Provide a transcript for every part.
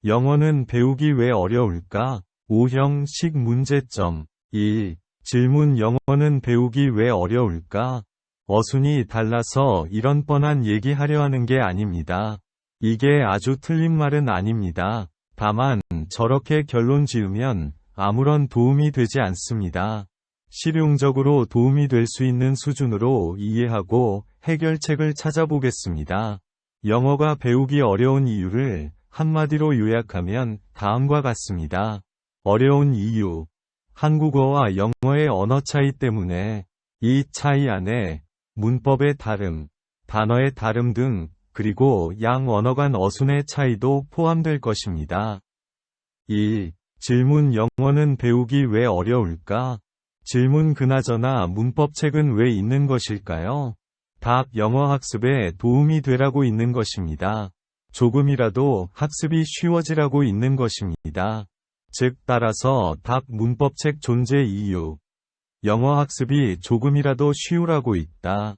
영어는 배우기 왜 어려울까? O형식 문제점. 1. 질문 영어는 배우기 왜 어려울까? 어순이 달라서 이런 뻔한 얘기 하려 하는 게 아닙니다. 이게 아주 틀린 말은 아닙니다. 다만 저렇게 결론 지으면 아무런 도움이 되지 않습니다. 실용적으로 도움이 될 수 있는 수준으로 이해하고 해결책을 찾아보겠습니다. 영어가 배우기 어려운 이유를 한마디로 요약하면 다음과 같습니다. 어려운 이유. 한국어와 영어의 언어 차이 때문에 이 차이 안에 문법의 다름, 단어의 다름 등 그리고 양 언어 간 어순의 차이도 포함될 것입니다. 1. 질문 영어는 배우기 왜 어려울까? 질문 그나저나 문법책은 왜 있는 것일까요? 답 영어 학습에 도움이 되라고 있는 것입니다. 조금이라도 학습이 쉬워지라고 있는 것입니다. 즉 따라서 답 문법책 존재 이유. 영어 학습이 조금이라도 쉬우라고 있다.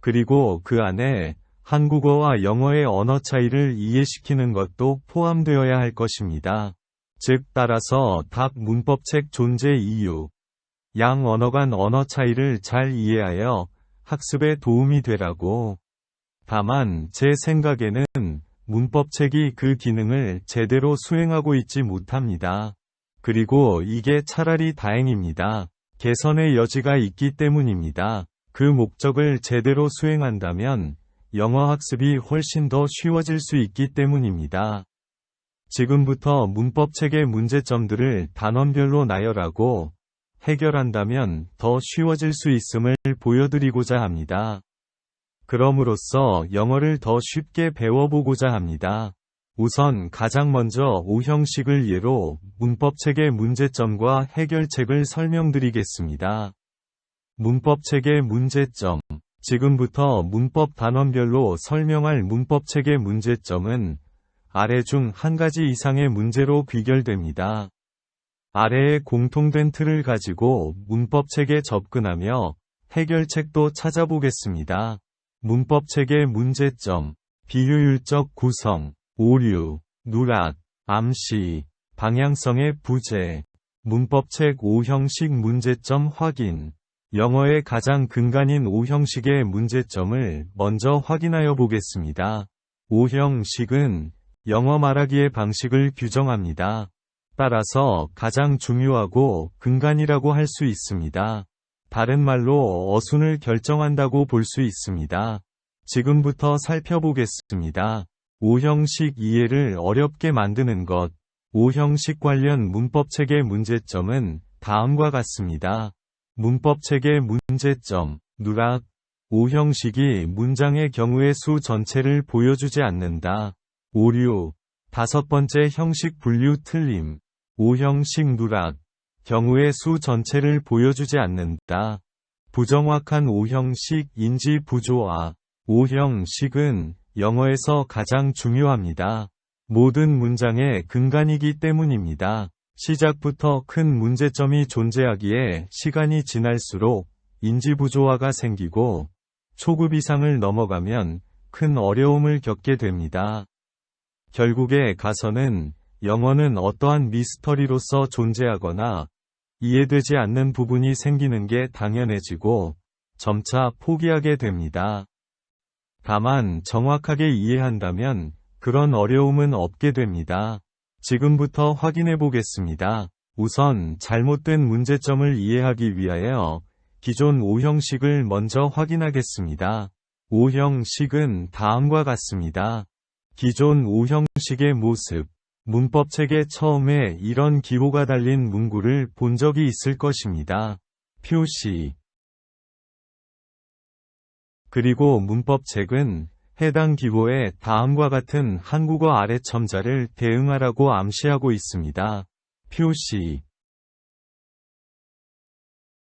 그리고 그 안에 한국어와 영어의 언어 차이를 이해시키는 것도 포함되어야 할 것입니다. 즉 따라서 답 문법책 존재 이유. 양 언어 간 언어 차이를 잘 이해하여 학습에 도움이 되라고. 다만 제 생각에는 문법책이 그 기능을 제대로 수행하고 있지 못합니다. 그리고 이게 차라리 다행입니다. 개선의 여지가 있기 때문입니다. 그 목적을 제대로 수행한다면 영어 학습이 훨씬 더 쉬워질 수 있기 때문입니다. 지금부터 문법책의 문제점들을 단원별로 나열하고 해결한다면 더 쉬워질 수 있음을 보여드리고자 합니다. 그럼으로써 영어를 더 쉽게 배워보고자 합니다. 우선 가장 먼저 O형식을 예로 문법책의 문제점과 해결책을 설명드리겠습니다. 문법책의 문제점. 지금부터 문법 단원별로 설명할 문법책의 문제점은 아래 중 한 가지 이상의 문제로 귀결됩니다. 아래의 공통된 틀을 가지고 문법책에 접근하며 해결책도 찾아보겠습니다. 문법책의 문제점, 비효율적 구성, 오류, 누락, 암시, 방향성의 부재. 문법책 O형식 문제점 확인. 영어의 가장 근간인 O형식의 문제점을 먼저 확인하여 보겠습니다. O형식은 영어 말하기의 방식을 규정합니다. 따라서 가장 중요하고 근간이라고 할 수 있습니다. 다른 말로 어순을 결정한다고 볼 수 있습니다. 지금부터 살펴보겠습니다. O형식 이해를 어렵게 만드는 것. O형식 관련 문법책의 문제점은 다음과 같습니다. 문법책의 문제점, 누락. O형식이 문장의 경우의 수 전체를 보여주지 않는다. 오류. 다섯 번째 형식 분류 틀림. O형식 누락. 경우의 수 전체를 보여주지 않는다. 부정확한 O형식 인지 부조화. O형식은 영어에서 가장 중요합니다. 모든 문장의 근간이기 때문입니다. 시작부터 큰 문제점이 존재하기에 시간이 지날수록 인지 부조화가 생기고 초급 이상을 넘어가면 큰 어려움을 겪게 됩니다. 결국에 가서는 영어는 어떠한 미스터리로서 존재하거나 이해되지 않는 부분이 생기는 게 당연해지고 점차 포기하게 됩니다. 다만 정확하게 이해한다면 그런 어려움은 없게 됩니다. 지금부터 확인해 보겠습니다. 우선 잘못된 문제점을 이해하기 위하여 기존 O형식을 먼저 확인하겠습니다. O형식은 다음과 같습니다. 기존 O형식의 모습. 문법책에 처음에 이런 기호가 달린 문구를 본 적이 있을 것입니다. 표시. 그리고 문법책은 해당 기호에 다음과 같은 한국어 아래 첨자를 대응하라고 암시하고 있습니다. 표시.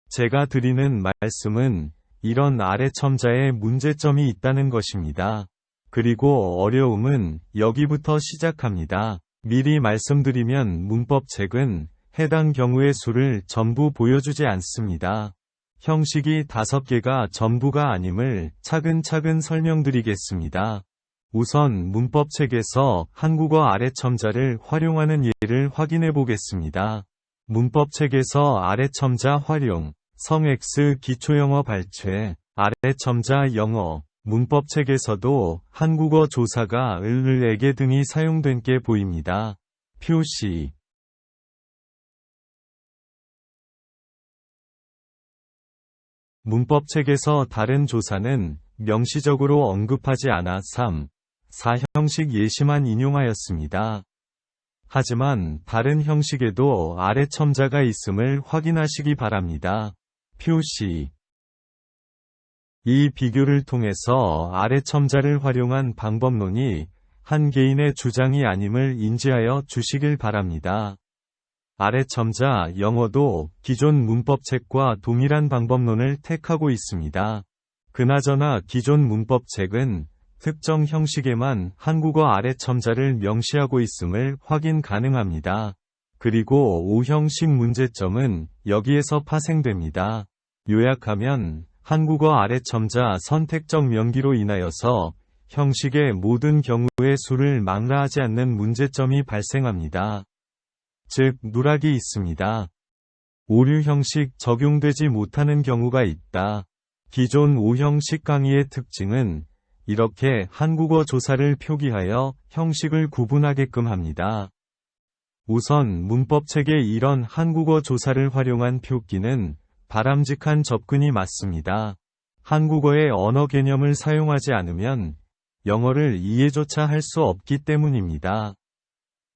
제가 드리는 말씀은 이런 아래 첨자에 문제점이 있다는 것입니다. 그리고 어려움은 여기부터 시작합니다. 미리 말씀드리면 문법책은 해당 경우의 수를 전부 보여주지 않습니다. 형식이 5개가 전부가 아님을 차근차근 설명드리겠습니다. 우선 문법책에서 한국어 아래첨자를 활용하는 예를 확인해 보겠습니다. 문법책에서 아래첨자 활용, 성X 기초영어 발췌, 아래첨자 영어, 문법책에서도 한국어 조사가 을에게 등이 사용된 게 보입니다. 표시 문법책에서 다른 조사는 명시적으로 언급하지 않아 3, 4 형식 예시만 인용하였습니다. 하지만 다른 형식에도 아래첨자가 있음을 확인하시기 바랍니다. 표시 이 비교를 통해서 아래첨자를 활용한 방법론이 한 개인의 주장이 아님을 인지하여 주시길 바랍니다. 아래첨자 영어도 기존 문법책과 동일한 방법론을 택하고 있습니다. 그나저나 기존 문법책은 특정 형식에만 한국어 아래첨자를 명시하고 있음을 확인 가능합니다. 그리고 5형식 문제점은 여기에서 파생됩니다. 요약하면 한국어 아래첨자 선택적 명기로 인하여서 형식의 모든 경우의 수를 망라하지 않는 문제점이 발생합니다. 즉, 누락이 있습니다. 오류 형식 적용되지 못하는 경우가 있다. 기존 5형식 강의의 특징은 이렇게 한국어 조사를 표기하여 형식을 구분하게끔 합니다. 우선 문법책에 이런 한국어 조사를 활용한 표기는 바람직한 접근이 맞습니다. 한국어의 언어 개념을 사용하지 않으면 영어를 이해조차 할 수 없기 때문입니다.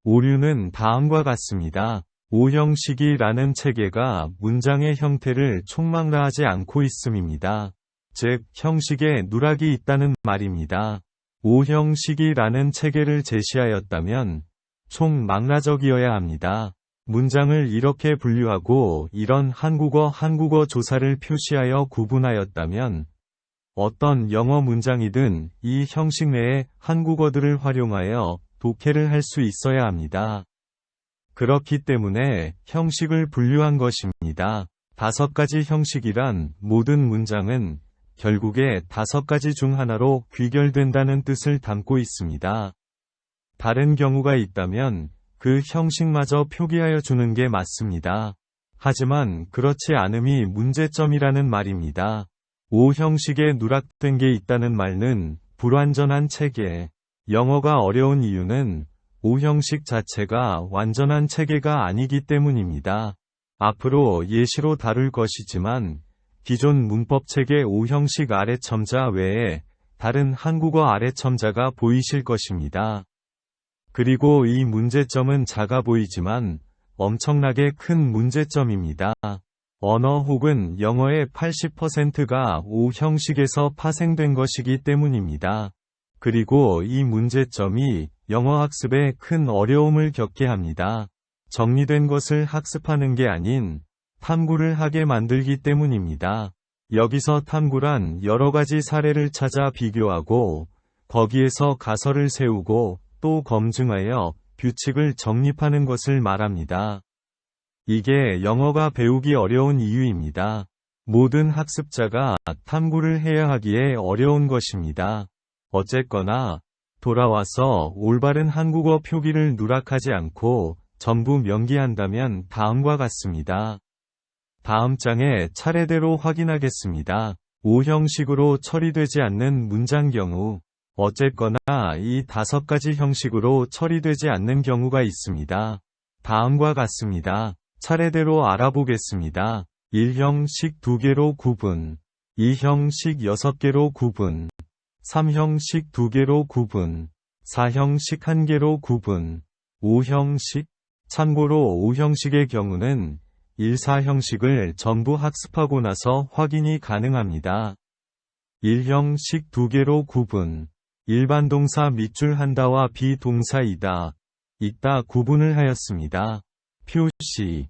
오류는 다음과 같습니다. 5형식이라는 체계가 문장의 형태를 총망라하지 않고 있음입니다. 즉, 형식에 누락이 있다는 말입니다. 5형식이라는 체계를 제시하였다면 총망라적이어야 합니다. 문장을 이렇게 분류하고 이런 한국어 조사를 표시하여 구분하였다면 어떤 영어 문장이든 이 형식 내에 한국어들을 활용하여 독해를 할 수 있어야 합니다. 그렇기 때문에 형식을 분류한 것입니다. 5가지 형식이란 모든 문장은 결국에 5가지 중 하나로 귀결된다는 뜻을 담고 있습니다. 다른 경우가 있다면 그 형식마저 표기하여 주는 게 맞습니다. 하지만 그렇지 않음이 문제점이라는 말입니다. 5형식에 누락된 게 있다는 말은 불완전한 체계. 영어가 어려운 이유는 5형식 자체가 완전한 체계가 아니기 때문입니다. 앞으로 예시로 다룰 것이지만 기존 문법책의 5형식 아래첨자 외에 다른 한국어 아래첨자가 보이실 것입니다. 그리고 이 문제점은 작아 보이지만 엄청나게 큰 문제점입니다. 언어 혹은 영어의 80%가 5형식에서 파생된 것이기 때문입니다. 그리고 이 문제점이 영어 학습에 큰 어려움을 겪게 합니다. 정리된 것을 학습하는 게 아닌 탐구를 하게 만들기 때문입니다. 여기서 탐구란 여러 가지 사례를 찾아 비교하고 거기에서 가설을 세우고 또 검증하여 규칙을 정립하는 것을 말합니다. 이게 영어가 배우기 어려운 이유입니다. 모든 학습자가 탐구를 해야 하기에 어려운 것입니다. 어쨌거나 돌아와서 올바른 한국어 표기를 누락하지 않고 전부 명기한다면 다음과 같습니다. 다음 장에 차례대로 확인하겠습니다. 5형식으로 처리되지 않는 문장 경우 어쨌거나 이 5가지 형식으로 처리되지 않는 경우가 있습니다. 다음과 같습니다. 차례대로 알아보겠습니다. 1형식 2개로 구분, 2형식 6개로 구분, 3형식 2개로 구분, 4형식 1개로 구분, 5형식. 참고로 5형식의 경우는 1, 4형식을 전부 학습하고 나서 확인이 가능합니다. 1형식 2개로 구분. 일반 동사 밑줄 한다와 비동사이다, 있다 구분을 하였습니다. 표시.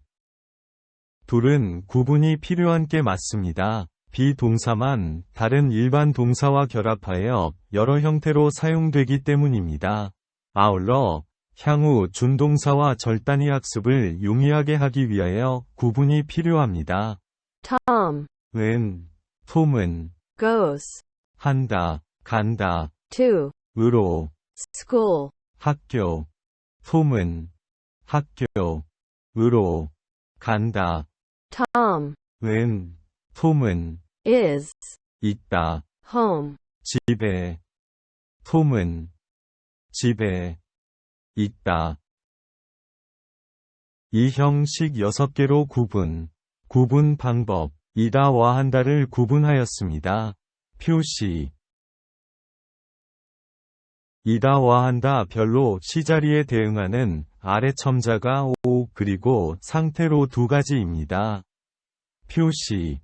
둘은 구분이 필요한 게 맞습니다. 비동사만 다른 일반 동사와 결합하여 여러 형태로 사용되기 때문입니다. 아울러 향후 준동사와 절단위 학습을 용이하게 하기 위하여 구분이 필요합니다. Tom 은, 톰은, goes 한다, 간다, to 으로, school, 학교, 톰은, 학교, 으로, 간다, Tom, 은, 톰은, is, 있다, home, 집에, 톰은, 집에, 있다. 이 형식 6개로 구분 방법, 이다와 한다를 구분하였습니다. 표시 이다와 한다 별로 시자리에 대응하는 아래 첨자가 오 그리고 상태로 두 가지입니다. 표시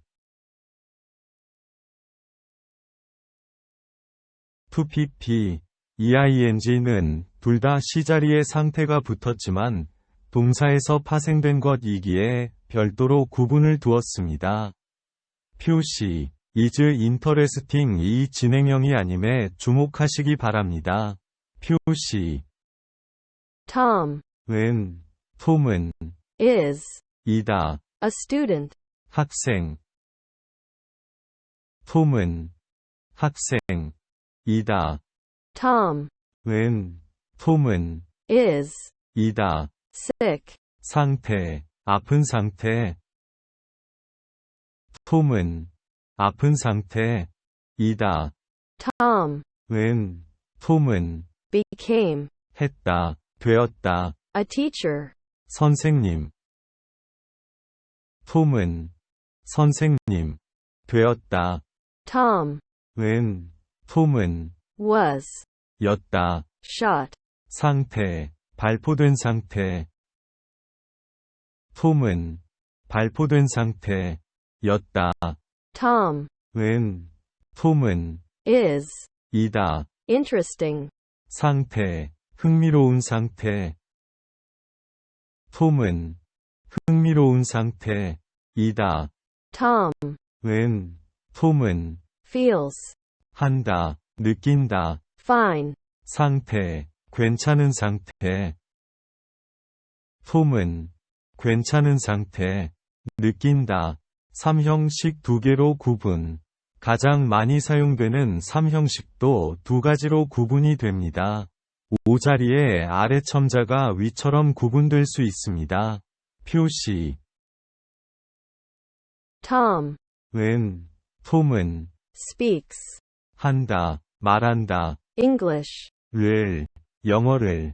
to-pp, eing는 둘 다 시자리에 상태가 붙었지만 동사에서 파생된 것이기에 별도로 구분을 두었습니다. 표시 is interesting 이 진행형이 아님에 주목하시기 바랍니다. 표시 Tom, 은, 톰은, is, 이다, a student, 학생. 톰은, 학생, 이다, Tom, 은, 톰은, is, 이다, sick, 상태, 아픈 상태. 톰은, 아픈 상태, 이다, Tom, 은, 톰은, became, 했다, 되었다, a teacher, 선생님. 톰은, 선생님, 되었다, Tom, 은, 톰은, was, 였다, shot, 상태, 발포된 상태. 톰은, 발포된 상태, 였다, Tom, 은, 톰은, is, 이다, interesting, 상태, 흥미로운 상태. 톰은, 흥미로운 상태, 이다, Tom, 은, 톰은, feels, 한다, 느낀다, fine, 상태, 괜찮은 상태. 톰은, 괜찮은 상태, 느낀다. 3형식 2개로 구분. 가장 많이 사용되는 3형식도 2가지로 구분이 됩니다. 5자리에 아래 첨자가 위처럼 구분될 수 있습니다. 표시 Tom, 은, 톰은, speaks, 한다, 말한다, English, 영어를.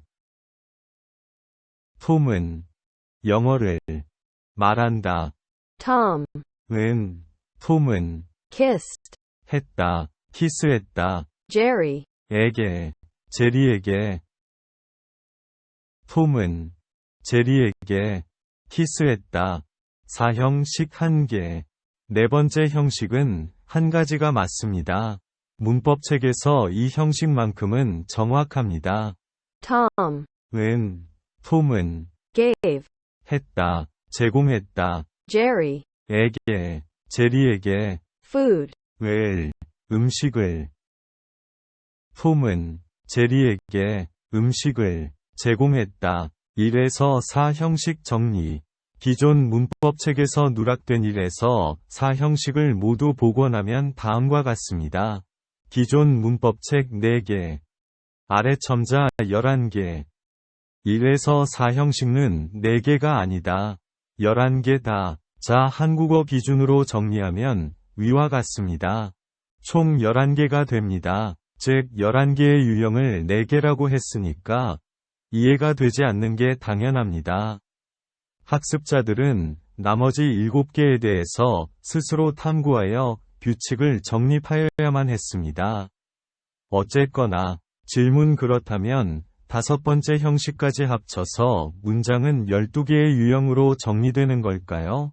톰은, 영어를, 말한다, Tom, 은, 톰은, kissed, 했다, 키스했다, Jerry, 에게, 제리에게. 톰은, 제리에게, 키스했다. 4형식 1개. 네 번째 형식은 한 가지가 맞습니다. 문법책에서 이 형식만큼은 정확합니다. Tom, 은, 톰은, gave, 했다, 제공했다, Jerry, 에게, 제리에게, food, 음식을. 톰은, 제리에게, 음식을, 제공했다. 1에서 4형식 정리. 기존 문법책에서 누락된 1에서 4형식을 모두 복원하면 다음과 같습니다. 기존 문법책 4개. 아래 첨자 11개. 1에서 4형식은 4개가 아니다. 11개다. 자, 한국어 기준으로 정리하면 위와 같습니다. 총 11개가 됩니다. 즉 11개의 유형을 4개라고 했으니까 이해가 되지 않는 게 당연합니다. 학습자들은 나머지 7개에 대해서 스스로 탐구하여 규칙을 정립하여야만 했습니다. 어쨌거나 질문 그렇다면 5번째 형식까지 합쳐서 문장은 12개의 유형으로 정리되는 걸까요?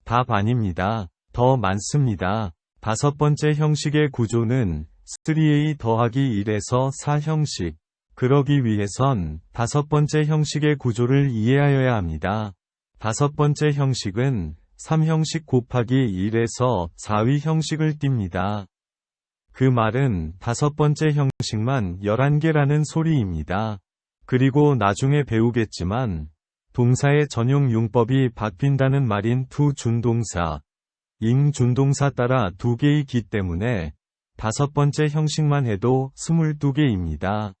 답 아닙니다. 더 많습니다. 5번째 형식의 구조는 3a 더하기 1에서 4형식. 그러기 위해선 5번째 형식의 구조를 이해하여야 합니다. 5번째 형식은 3형식 곱하기 1에서 4위 형식을 띱니다. 그 말은 5번째 형식만 11개라는 소리입니다. 그리고 나중에 배우겠지만 동사의 전용 용법이 바뀐다는 말인 to 준동사, ing 준동사 따라 2개이기 때문에 다섯 번째 형식만 해도 22개입니다.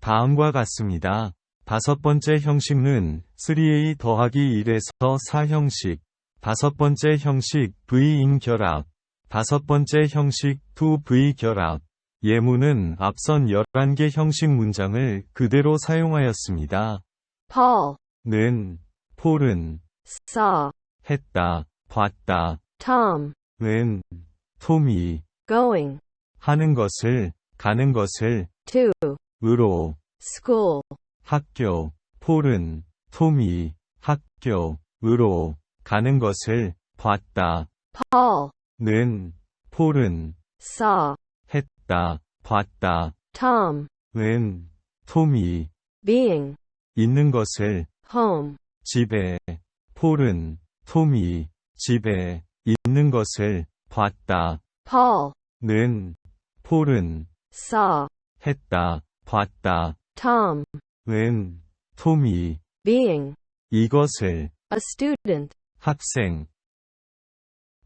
다음과 같습니다. 다섯 번째 형식은 3a 더하기 1에서 4 형식, 다섯 번째 형식 V인 결합, 다섯 번째 형식 2V 결합. 예문은 앞선 11개 형식 문장을 그대로 사용하였습니다. Paul 는, 폴은, saw 했다, 봤다, Tom 은, 톰이, going 하는 것을, 가는 것을, to 으로, school. 학교, 폴은, 톰이, 학교, 으로, 가는 것을, 봤다, Paul 는, 폴은, saw 했다, 봤다, Tom 은, 톰이, being 있는 것을, home. 집에, 폴은, 톰이, 집에, 있는 것을, 봤다, Paul 는, 폴은, saw 했다, 봤다, Tom 은, 톰이, being 이것을, a student. 학생,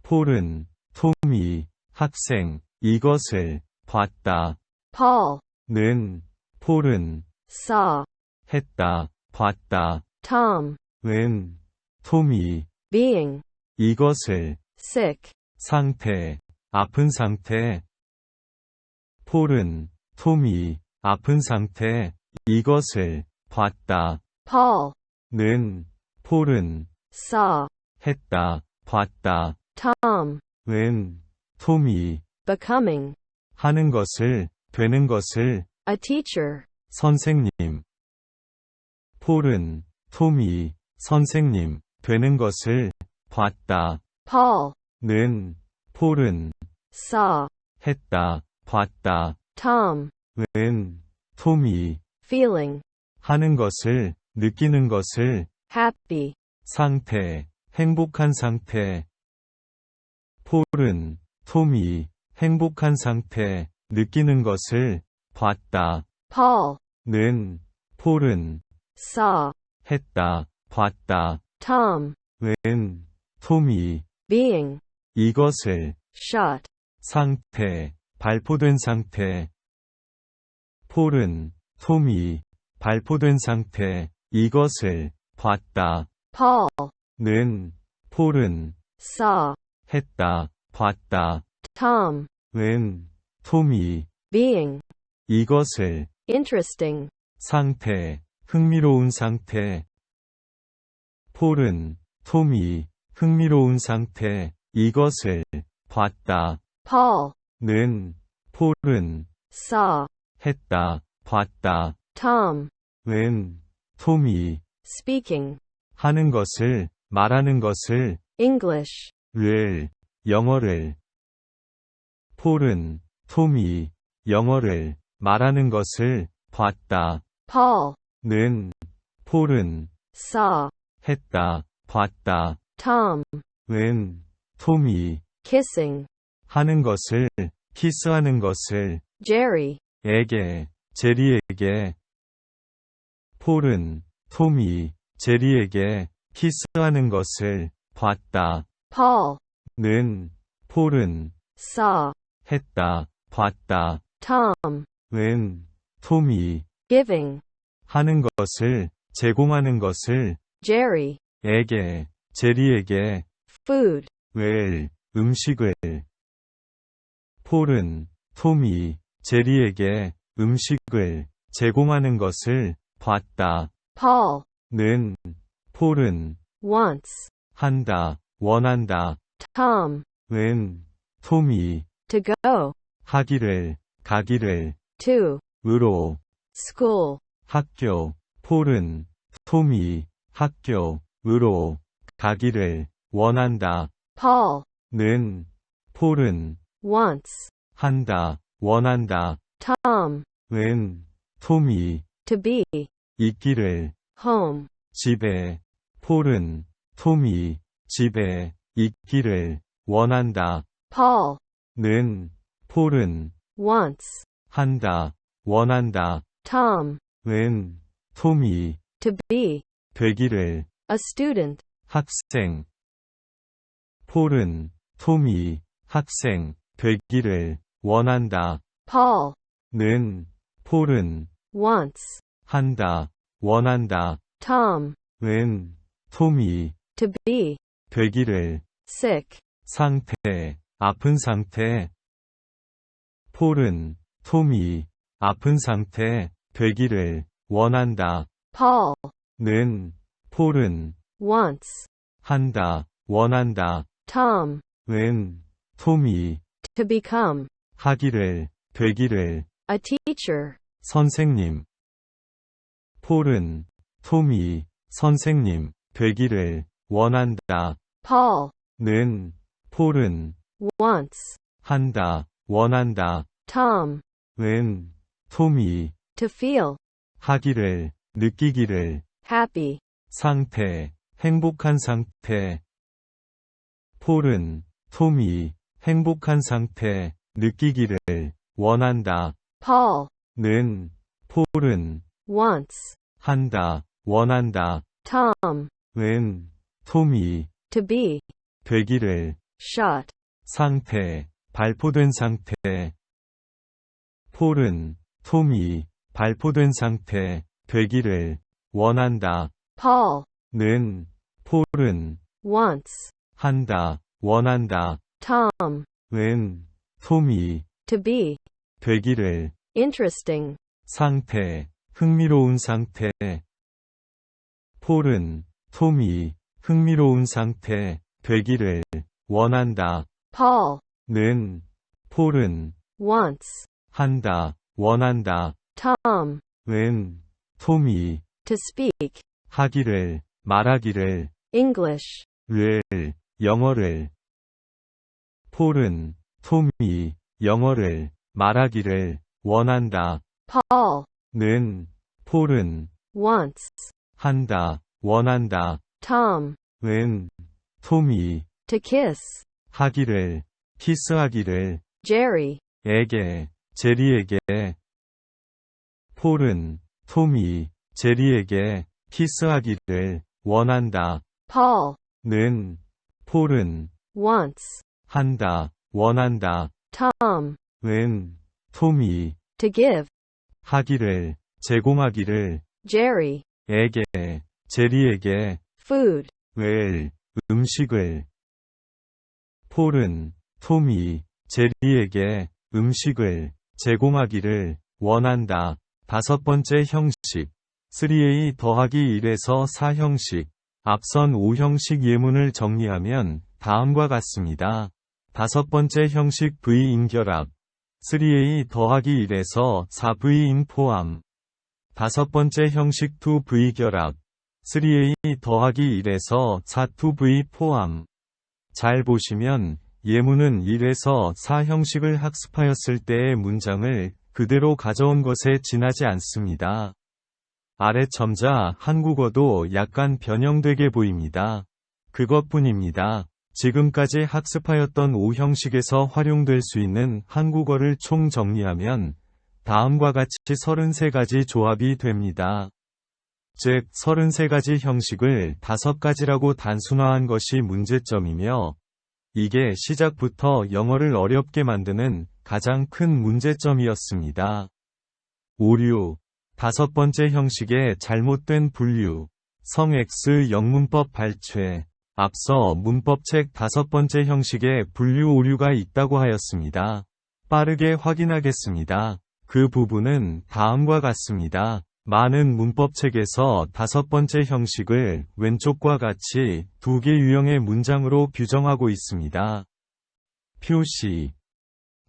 폴은, 톰이, 학생, 이것을, 봤다, Paul 는, 폴은, saw 했다, 봤다, Tom 은, 톰이, being 이것을, sick. 상태, 아픈 상태, 폴은, 톰이, 아픈 상태, 이것을, 봤다, Paul 는, 폴은, saw 했다, 봤다, Tom 은, 톰이, becoming 하는 것을, 되는 것을, a teacher. 선생님. 폴은, 톰이, 선생님, 되는 것을, 봤다, Paul 는, 폴은, saw 했다, 봤다, Tom 은, 톰이, feeling 하는 것을, 느끼는 것을, happy. 상태, 행복한 상태. 폴은, 톰이, 행복한 상태, 느끼는 것을, 봤다, Paul 는, 폴은, saw 했다, 봤다, Tom 은, 톰이, being 이것을, shut. 상태, 발포된 상태. 폴은, 톰이, 발포된 상태, 이것을, 봤다, Paul 는, 폴은, saw 했다, 봤다, Tom 은, 톰이, being 이것을, interesting. 상태, 흥미로운 상태. 폴은, 톰이, 흥미로운 상태, 이것을, 봤다, Paul 는, 폴은, saw 했다, 봤다, Tom 은, 톰이, speaking 하는 것을, 말하는 것을, English. 영어를. 폴은, 톰이, 영어를, 말하는 것을, 봤다, Paul 는, 폴은, saw 했다, 봤다, Tom 은, 톰이, kissing 하는 것을, 키스하는 것을, Jerry. 에게, 제리에게. 폴은, 톰이, 제리에게, 키스하는 것을, 봤다, Paul 는, 폴은, saw 했다, 봤다, Tom 은, 톰이, giving 하는 것을, 제공하는 것을, Jerry 에게, 제리에게, food. 음식을. 폴은, 톰이, 제리에게, 음식을, 제공하는 것을, 봤다, Paul 는, 폴은, wants 한다, 원한다, Tom 은, 톰이, to go 하기를, 가기를, to 으로, school. 학교. 폴은, 톰이, 학교, 으로, 가기를, 원한다, Paul 는, 폴은, wants 한다, 원한다, Tom 은, 톰이, to be 있기를, home. 집에. 폴은, 톰이, 집에, 있기를, 원한다, Paul 는, 폴은, wants 한다, 원한다, Tom 은, 톰이, to be 되기를, a student. 학생. 폴은, 톰이, 학생, 되기를, 원한다. Paul. 는, 폴은, Wants. 한다, 원한다. Tom. 은, 톰이, To be. 되기를, Sick. 상태, 아픈 상태. 폴은, 톰이, 아픈 상태, 되기를, 원한다. Paul. 는, 폴은, Wants. 한다, 원한다. Tom. 은, 톰이, To become. 하기를, 되기를, A teacher. 선생님. 폴은, 톰이, 선생님, 되기를, 원한다. Paul. 는, 폴은, Wants. 한다, 원한다. Tom. 은, 톰이, To feel. 하기를, 느끼기를, Happy. 상태, 행복한 상태. 폴은, 톰이, 행복한 상태, 느끼기를, 원한다. Paul. 는, 폴은, Wants. 한다, 원한다. Tom. 은, 톰이, To be. 되기를, Shot. 상태, 발포된 상태. 폴은, 톰이, 발포된 상태, 되기를, 원한다. Paul. 는, 폴은, Wants. 한다, 원한다. Tom. 은, 톰이, To be. 되기를, Interesting. 상태, 흥미로운 상태. 폴은, 톰이, 흥미로운 상태, 되기를, 원한다. Paul. 는, 폴은, Wants. 한다, 원한다. Tom. 은, 톰이, To speak. 하기를, 말하기를, English. 를, 영어를. 폴은, 톰이, 영어를, 말하기를, 원한다. Paul. 는, 폴은, Wants. 한다, 원한다. Tom. 은, 톰이, To kiss. 하기를, 키스하기를, Jerry. 에게, 제리에게. 폴은, 톰이, 제리에게, 키스하기를, 원한다. Paul. 는, 폴은, Wants. 한다, 원한다. Tom. 은, 톰이, To give. 하기를, 제공하기를, Jerry. 에게, 제리에게, Food. 웰, 음식을. 폴은, 톰이, 제리에게, 음식을, 제공하기를, 원한다. 다섯 번째 형식. 3a 더하기 1에서 4 형식. 앞선 5형식 예문을 정리하면 다음과 같습니다. 다섯 번째 형식 V인 결합. 3a 더하기 1에서 4V인 포함. 다섯 번째 형식 2V 결합. 3a 더하기 1에서 4-2V 포함. 잘 보시면 예문은 1에서 4 형식을 학습하였을 때의 문장을 그대로 가져온 것에 지나지 않습니다. 아래 첨자 한국어도 약간 변형되게 보입니다. 그것뿐입니다. 지금까지 학습하였던 5형식에서 활용될 수 있는 한국어를 총 정리하면 다음과 같이 33가지 조합이 됩니다. 즉, 33가지 형식을 5가지라고 단순화한 것이 문제점이며, 이게 시작부터 영어를 어렵게 만드는 가장 큰 문제점이었습니다. 오류. 다섯 번째 형식의 잘못된 분류. 성X 영문법 발췌. 앞서 문법책 다섯 번째 형식에 분류 오류가 있다고 하였습니다. 빠르게 확인하겠습니다. 그 부분은 다음과 같습니다. 많은 문법책에서 다섯 번째 형식을 왼쪽과 같이 2개 유형의 문장으로 규정하고 있습니다. 표시.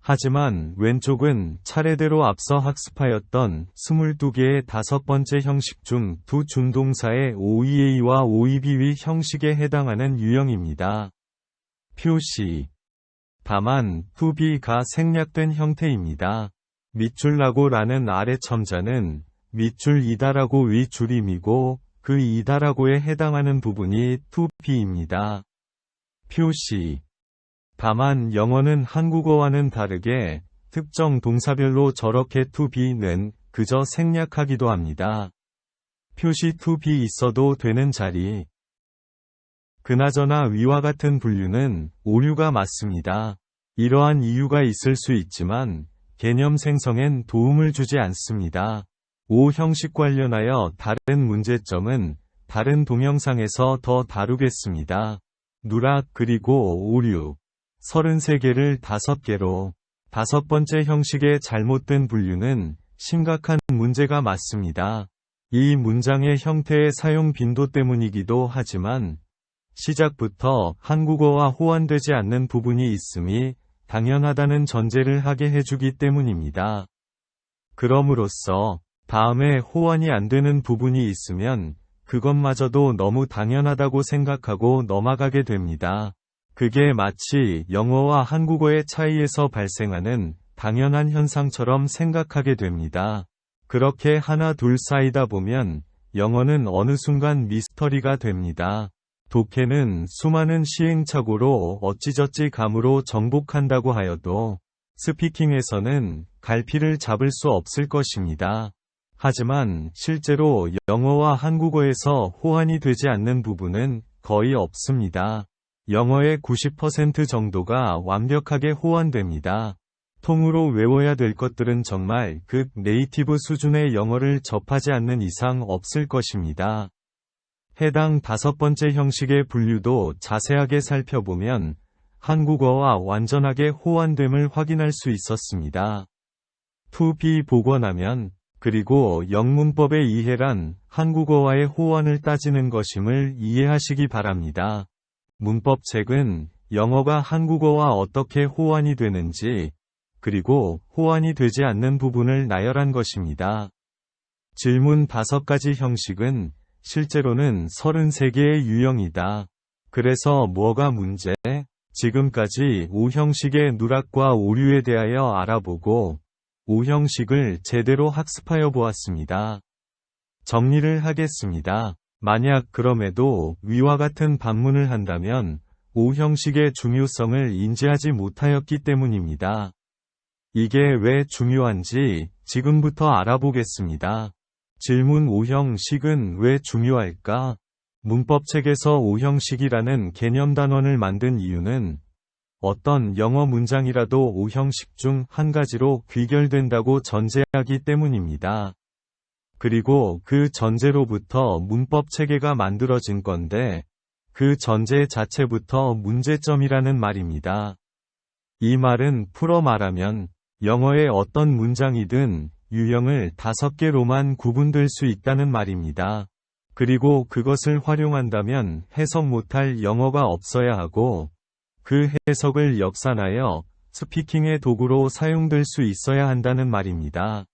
하지만 왼쪽은 차례대로 앞서 학습하였던 22개의 다섯 번째 형식 중 두 준동사의 OEA와 OEB의 형식에 해당하는 유형입니다. 표시. 다만, to be가 생략된 형태입니다. 밑줄라고라는 아래 첨자는 밑줄 이다라고의 줄임이고 그 이다라고에 해당하는 부분이 to be입니다. 표시. 다만 영어는 한국어와는 다르게 특정 동사별로 저렇게 to be는 그저 생략하기도 합니다. 표시 to be 있어도 되는 자리. 그나저나 위와 같은 분류는 오류가 맞습니다. 이러한 이유가 있을 수 있지만 개념 생성엔 도움을 주지 않습니다. 5 형식 관련하여 다른 문제점은 다른 동영상에서 더 다루겠습니다. 누락 그리고 오류 33개를 5개로 다섯 번째 형식의 잘못된 분류는 심각한 문제가 맞습니다. 이 문장의 형태의 사용 빈도 때문이기도 하지만 시작부터 한국어와 호환되지 않는 부분이 있음이 당연하다는 전제를 하게 해주기 때문입니다. 그럼으로써 다음에 호환이 안 되는 부분이 있으면 그것마저도 너무 당연하다고 생각하고 넘어가게 됩니다. 그게 마치 영어와 한국어의 차이에서 발생하는 당연한 현상처럼 생각하게 됩니다. 그렇게 하나 둘 쌓이다 보면 영어는 어느 순간 미스터리가 됩니다. 독해는 수많은 시행착오로 어찌저찌 감으로 정복한다고 하여도 스피킹에서는 갈피를 잡을 수 없을 것입니다. 하지만 실제로 영어와 한국어에서 호환이 되지 않는 부분은 거의 없습니다. 영어의 90% 정도가 완벽하게 호환됩니다. 통으로 외워야 될 것들은 정말 극 네이티브 수준의 영어를 접하지 않는 이상 없을 것입니다. 해당 다섯 번째 형식의 분류도 자세하게 살펴보면 한국어와 완전하게 호환됨을 확인할 수 있었습니다. to be 복원하면 그리고 영문법의 이해란 한국어와의 호환을 따지는 것임을 이해하시기 바랍니다. 문법책은 영어가 한국어와 어떻게 호환이 되는지 그리고 호환이 되지 않는 부분을 나열한 것입니다. 질문 5가지 형식은 실제로는 33개의 유형이다. 그래서 뭐가 문제? 지금까지 5형식의 누락과 오류에 대하여 알아보고 5형식을 제대로 학습하여 보았습니다. 정리를 하겠습니다. 만약 그럼에도 위와 같은 반문을 한다면 5형식의 중요성을 인지하지 못하였기 때문입니다. 이게 왜 중요한지 지금부터 알아보겠습니다. 질문 5형식은 왜 중요할까? 문법책에서 5형식이라는 개념 단원을 만든 이유는 어떤 영어 문장이라도 5형식 중 한 가지로 귀결된다고 전제하기 때문입니다. 그리고 그 전제로부터 문법 체계가 만들어진 건데 그 전제 자체부터 문제점이라는 말입니다. 이 말은 풀어 말하면 영어의 어떤 문장이든 유형을 5개로만 구분될 수 있다는 말입니다. 그리고 그것을 활용한다면 해석 못할 영어가 없어야 하고 그 해석을 역산하여 스피킹의 도구로 사용될 수 있어야 한다는 말입니다.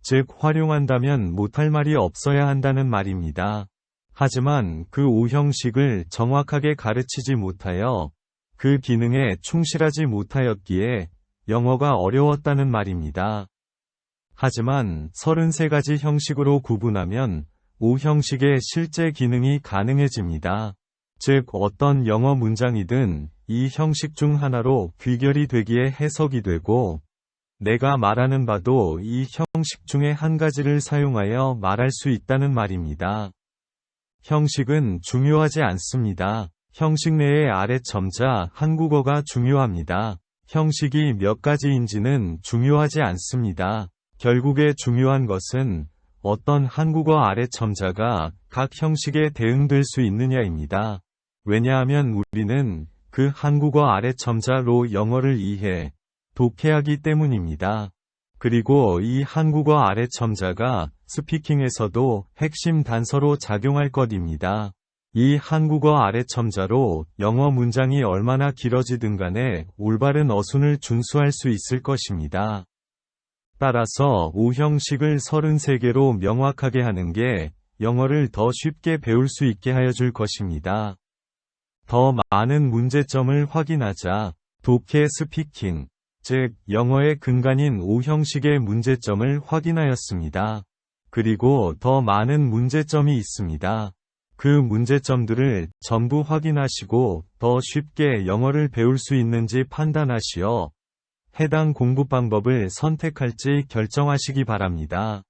즉 활용한다면 못할 말이 없어야 한다는 말입니다. 하지만 그 5형식을 정확하게 가르치지 못하여 그 기능에 충실하지 못하였기에 영어가 어려웠다는 말입니다. 하지만 33가지 형식으로 구분하면 5형식의 실제 기능이 가능해집니다. 즉 어떤 영어 문장이든 이 형식 중 하나로 귀결이 되기에 해석이 되고 내가 말하는 바도 이 형식 중에 한 가지를 사용하여 말할 수 있다는 말입니다. 형식은 중요하지 않습니다. 형식 내의 아래첨자 한국어가 중요합니다. 형식이 몇 가지인지는 중요하지 않습니다. 결국에 중요한 것은 어떤 한국어 아래첨자가 각 형식에 대응될 수 있느냐입니다. 왜냐하면 우리는 그 한국어 아래첨자로 영어를 이해, 독해하기 때문입니다. 그리고 이 한국어 아래첨자가 스피킹에서도 핵심 단서로 작용할 것입니다. 이 한국어 아래첨자로 영어 문장이 얼마나 길어지든 간에 올바른 어순을 준수할 수 있을 것입니다. 따라서 5형식을 33개로 명확하게 하는 게 영어를 더 쉽게 배울 수 있게 하여 줄 것입니다. 더 많은 문제점을 확인하자. 독해 스피킹, 즉 영어의 근간인 5형식의 문제점을 확인하였습니다. 그리고 더 많은 문제점이 있습니다. 그 문제점들을 전부 확인하시고 더 쉽게 영어를 배울 수 있는지 판단하시어 해당 공부 방법을 선택할지 결정하시기 바랍니다.